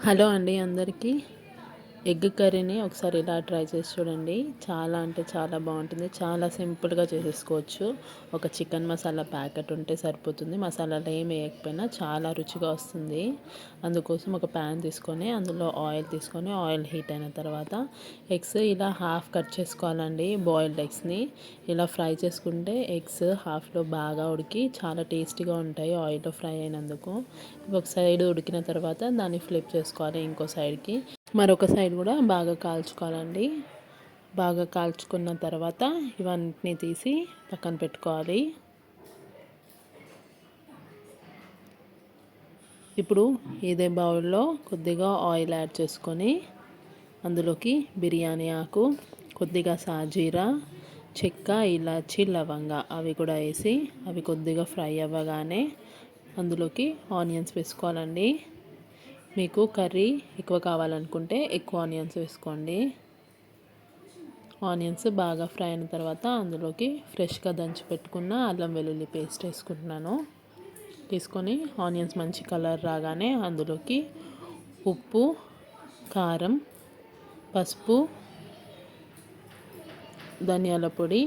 Hello అండి అందరికీ. Egg కర్రీని ఒకసారి ఇలా ట్రై చేసి చూడండి. చాలా అంటే చాలా బాగుంటుంది. చాలా సింపుల్గా చేసేసుకోవచ్చు. ఒక చికెన్ మసాలా ప్యాకెట్ ఉంటే సరిపోతుంది. మసాలాలు ఏమి వేయకపోయినా చాలా రుచిగా వస్తుంది. అందుకోసం ఒక ప్యాన్ తీసుకొని అందులో ఆయిల్ తీసుకొని ఆయిల్ హీట్ అయిన తర్వాత ఎగ్స్ ఇలా హాఫ్ కట్ చేసుకోవాలండి. బాయిల్డ్ ఎగ్స్ని ఇలా ఫ్రై చేసుకుంటే ఎగ్స్ హాఫ్లో బాగా ఉడికి చాలా టేస్టీగా ఉంటాయి ఆయిల్లో ఫ్రై అయినందుకు. ఒక సైడ్ ఉడికిన తర్వాత దాన్ని ఫ్లిప్ చేసుకోవాలి ఇంకో సైడ్కి. మరొక సైడ్ కూడా బాగా కాల్చుకోవాలండి. బాగా కాల్చుకున్న తర్వాత ఇవన్నీ తీసి పక్కన పెట్టుకోవాలి. ఇప్పుడు ఇదే బౌల్లో కొద్దిగా ఆయిల్ యాడ్ చేసుకొని అందులోకి బిర్యానీ ఆకు, కొద్దిగా సాజీరా, చెక్క, ఇలాచి, లవంగా అవి కూడా వేసి అవి కొద్దిగా ఫ్రై అవ్వగానే అందులోకి ఆనియన్స్ వేసుకోవాలండి. మీకు కర్రీ ఎక్కువ కావాలనుకుంటే ఎక్కువ ఆనియన్స్ వేసుకోండి. ఆనియన్స్ బాగా ఫ్రై అయిన తర్వాత అందులోకి ఫ్రెష్గా దంచి పెట్టుకున్న అల్లం వెల్లుల్లి పేస్ట్ వేసుకుంటున్నాను. తీసుకొని ఆనియన్స్ మంచి కలర్ రాగానే అందులోకి ఉప్పు, కారం, పసుపు, ధనియాల పొడి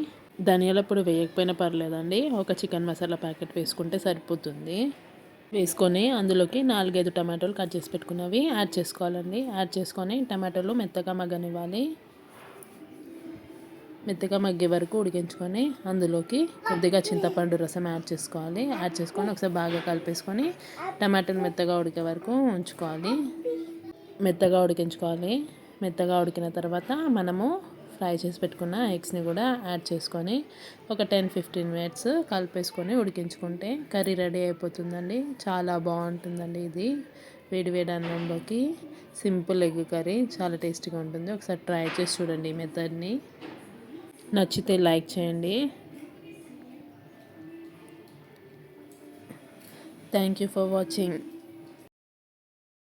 వేయకపోయినా పర్లేదండి. ఒక చికెన్ మసాలా ప్యాకెట్ వేసుకుంటే సరిపోతుంది. వేసుకొని అందులోకి 4-5 టమాటోలు కట్ చేసి పెట్టుకున్నవి యాడ్ చేసుకోవాలండి. యాడ్ చేసుకొని టమాటోలు మెత్తగా మగ్గనివ్వాలి. మెత్తగా మగ్గే వరకు ఉడికించుకొని అందులోకి కొద్దిగా చింతపండు రసం యాడ్ చేసుకోవాలి. యాడ్ చేసుకొని ఒకసారి బాగా కలిపేసుకొని టమాటాలు మెత్తగా ఉడికే వరకు ఉంచుకోవాలి. మెత్తగా ఉడికించుకోవాలి. మెత్తగా ఉడికిన తర్వాత మనము ఫ్రై చేసి పెట్టుకున్న ఎగ్స్ని కూడా యాడ్ చేసుకొని ఒక 10-15 మినిట్స్ కలిపేసుకొని ఉడికించుకుంటే కర్రీ రెడీ అయిపోతుందండి. చాలా బాగుంటుందండి ఇది వేడి వేడి అన్నంలోకి. సింపుల్ ఎగ్ కర్రీ చాలా టేస్టీగా ఉంటుంది. ఒకసారి ట్రై చేసి చూడండి ఈ మెథడ్ని. నచ్చితే లైక్ చేయండి. Thank you for watching.